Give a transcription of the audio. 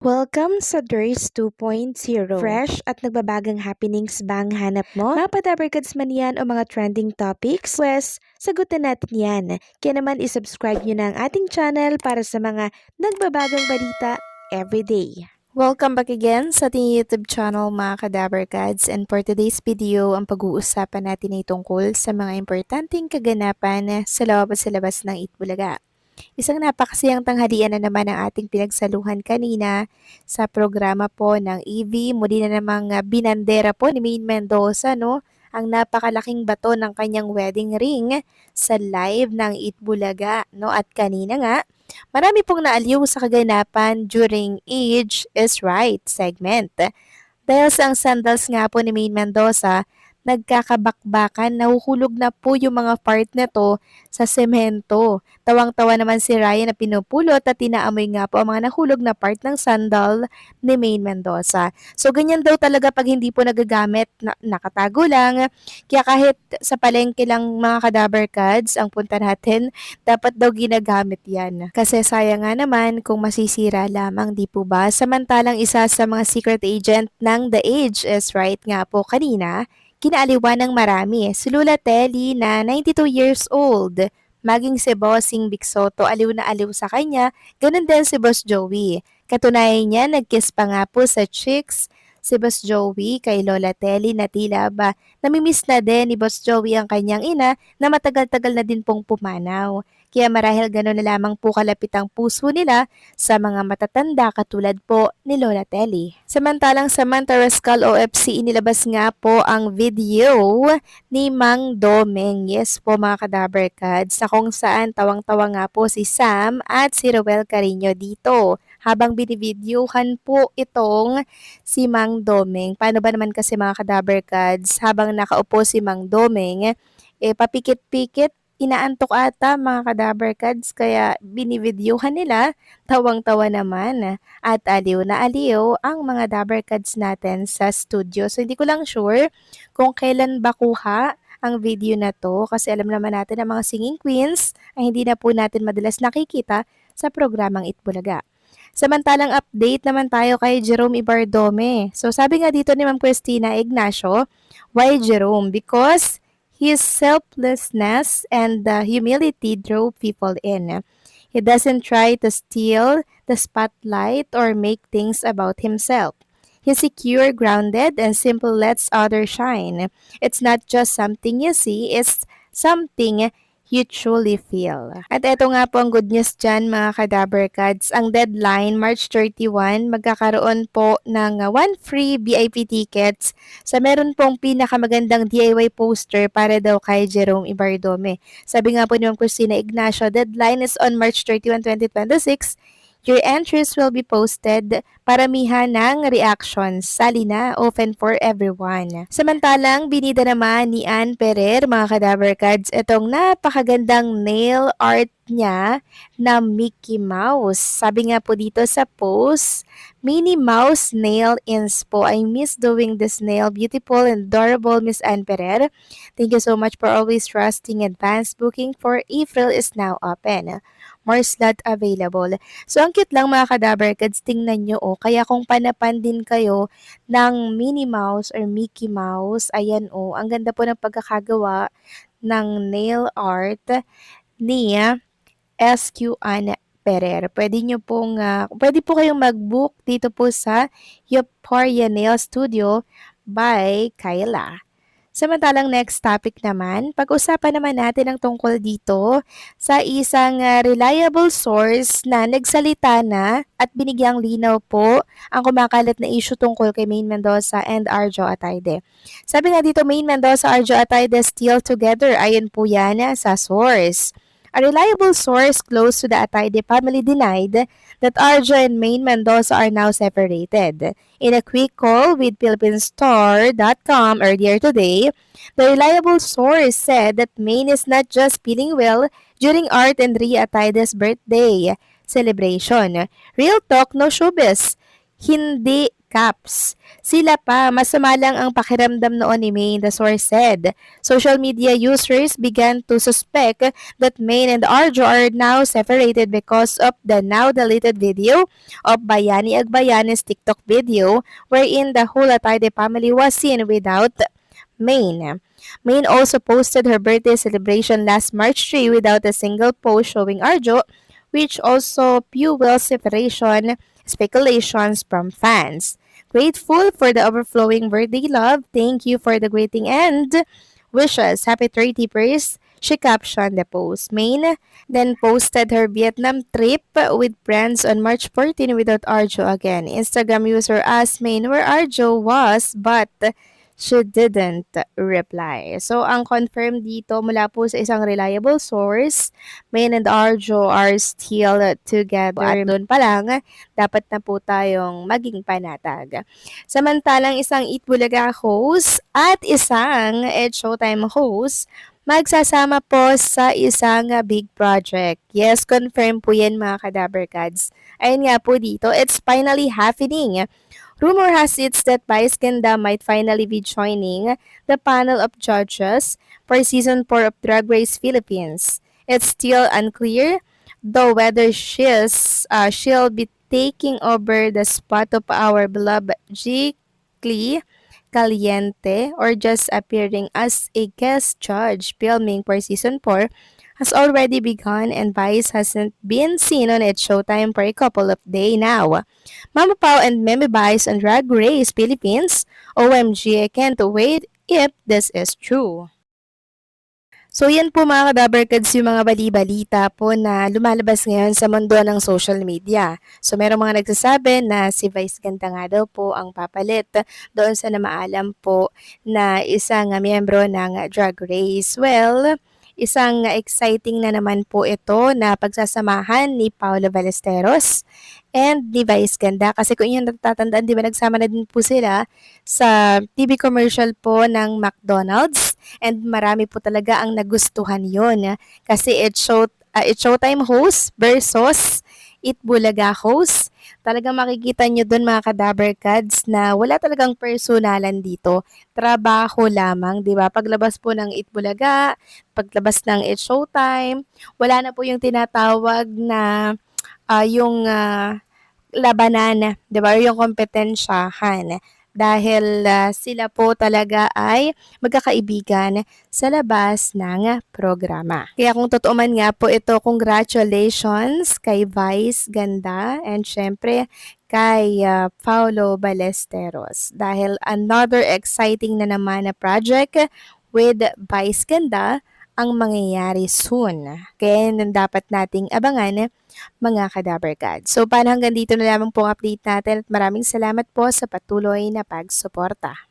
Welcome sa DRS 2.0. Fresh at nagbabagang happenings bang hanap mo? Mga padabarkads man yan o mga trending topics? Pwes, sagutin natin yan. Kaya naman isubscribe nyo na ang ating channel para sa mga nagbabagang balita everyday. Welcome back again sa ating YouTube channel mga kadabarkads, and for today's video, ang pag-uusapan natin ay tungkol sa mga importanteng kaganapan sa loob at sa labas ng Itbulaga. Isang napakasayang tanghalian na naman ang ating pinagsaluhan kanina sa programa po ng EV. Muli na namang binandera po ni Maine Mendoza, no? Ang napakalaking bato ng kanyang wedding ring sa live ng Itbulaga, no? At kanina nga, marami pong naaliw sa kaganapan during Age is Right segment. Dahil sa ang sandals nga po ni Maine Mendoza, nagkakabakbakan, nahuhulog na po yung mga part nito sa semento. Tawang-tawa naman si Ryan na pinupulot at tinaamoy nga po ang mga nahulog na part ng sandal ni Maine Mendoza. So ganyan daw talaga pag hindi po nagagamit, nakatago lang. Kaya kahit sa palengke lang mga kadabarkads ang punta natin, dapat daw ginagamit yan. Kasi sayang nga naman kung masisira lamang, di po ba? Samantalang isa sa mga secret agent ng The Age is Right nga po kanina, kinaaliwan ng marami. Si Lula Telly na 92 years old. Maging si Bossing Bixoto aliw na aliw sa kanya, ganun din si Boss Joey. Katunayan niya, nag-kiss pa nga po sa chicks si Boss Joey kay Lola Telly na tila ba namimiss na din ni Boss Joey ang kanyang ina na matagal-tagal na din pong pumanaw. Kaya marahil gano'n na lamang po kalapit ang puso nila sa mga matatanda katulad po ni Lola Telly. Samantalang sa Mantarascal OFC, inilabas nga po ang video ni Mang Domeng. Yes po mga kadabarkads, na kung saan tawang-tawa nga po si Sam at si Roel Carino dito. Habang binivideohan po itong si Mang Domeng. Paano ba naman kasi mga kadabarkads, habang nakaupo si Mang Domeng, papikit-pikit, inaantok ata mga kadabarkads, kaya binivideohan nila, tawang-tawa naman. At aliw na aliw ang mga dabarkads natin sa studio. So hindi ko lang sure kung kailan ba kuha ang video na to, kasi alam naman natin na mga singing queens ay hindi na po natin madalas nakikita sa programang Itbulaga. Samantalang update naman tayo kay Jerome Ibardome. So sabi nga dito ni Ma'am Christina Ignacio, why Jerome? Because his selflessness and humility drove people in. He doesn't try to steal the spotlight or make things about himself. He's secure, grounded, and simple lets others shine. It's not just something you see, it's something you truly feel. At eto nga po ang good news dyan mga kadabarkads. Ang deadline, March 31, magkakaroon po ng 1 free VIP tickets sa meron pong pinakamagandang DIY poster para daw kay Jerome Ibardome. Sabi nga po ni Ma'am Christina Ignacio, deadline is on March 31, 2026. Your entries will be posted, paramihan ng reactions. Sali na, open for everyone. Samantalang, binida naman ni Ann Perer, mga kadabarkads, itong napakagandang nail art niya na Mickey Mouse. Sabi nga po dito sa post, Minnie Mouse Nail Inspo. I miss doing this nail. Beautiful and adorable, Miss Ann Perer. Thank you so much for always trusting. Advanced booking for April is now open. More slot available. So, ang cute lang mga kadabarkads, tingnan nyo kaya kung panapan din kayo ng Minnie Mouse or Mickey Mouse, ayan ang ganda po ng pagkakagawa ng nail art ni SQ Ann Perer. Pwede po kayong mag-book dito po sa Euphoria Nail Studio by Kayla. Samantalang next topic naman, pag-usapan naman natin ang tungkol dito sa isang reliable source na nagsalita na at binigyang linaw po ang kumakalat na issue tungkol kay Maine Mendoza and Arjo Atayde. Sabi nga dito, Maine Mendoza, Arjo Atayde still together. Ayon po yan sa source. A reliable source close to the Atayde family denied that Arjo and Maine Mendoza are now separated. In a quick call with PhilippineStar.com earlier today, the reliable source said that Maine is not just feeling well during Art and Ria Atayde's birthday celebration. Real talk, no showbiz. Hindi caps. Sila pa, masama lang ang pakiramdam noon ni Maine, the source said. Social media users began to suspect that Maine and Arjo are now separated because of the now deleted video of Bayani Agbayani's TikTok video wherein the whole Atayde family was seen without Maine. Maine also posted her birthday celebration last March 3 without a single post showing Arjo, which also fuels separation speculations from fans. Grateful for the overflowing birthday love. Thank you for the greeting and wishes. Happy 31st. She captioned the post. Maine then posted her Vietnam trip with friends on March 14 without Arjo again. Instagram user asked Maine where Arjo was, but she didn't reply. So, ang confirmed dito mula po sa isang reliable source, Maine and Arjo are still together. At doon pa lang, dapat na po tayong maging panatag. Samantalang isang Eat Bulaga host at isang Ed Showtime host magsasama po sa isang big project. Yes, confirm po yan mga Kadaberkads. Ayun nga po dito, it's finally happening. Rumor has it that Vice Ganda might finally be joining the panel of judges for Season 4 of Drag Race Philippines. It's still unclear, though, whether she'll be taking over the spot of our beloved G. Clee Caliente or just appearing as a guest judge. Filming for Season 4 has already begun and Vice hasn't been seen on its Showtime for a couple of days now. Mama Pao and Meme Vice on Drag Race Philippines. OMG, I can't wait if this is true. So yan po mga Kadaberkads yung mga bali-balita po na lumalabas ngayon sa mundo ng social media. So merong mga nagsasabi na si Vice Ganda nga daw po ang papalit doon sa namaalam po na isang miyembro ng Drag Race. Well, isang exciting na naman po ito na pagsasamahan ni Paolo Ballesteros and ni Vice Ganda. Kasi kung inyong natatandaan, di ba nagsama na din po sila sa TV commercial po ng McDonald's and marami po talaga ang nagustuhan yon kasi it's Showtime host versus Eat Bulaga host. Talagang makikita nyo dun mga Kadaberkads na wala talagang personalan dito. Trabaho lamang, di ba? Paglabas po ng Eat Bulaga, paglabas ng It's Showtime, wala na po yung tinatawag na yung labanan, 'di ba? Yung kompetensyahan dahil sila po talaga ay magkakaibigan sa labas ng programa. Kaya kung totoo man nga po ito, congratulations kay Vice Ganda and syempre kay Paulo Ballesteros dahil another exciting na naman na project with Vice Ganda ang mangyayari soon. Kaya dapat nating abangan mga Kadaberkads. So, paano hanggang dito na lamang pong update natin at maraming salamat po sa patuloy na pagsuporta.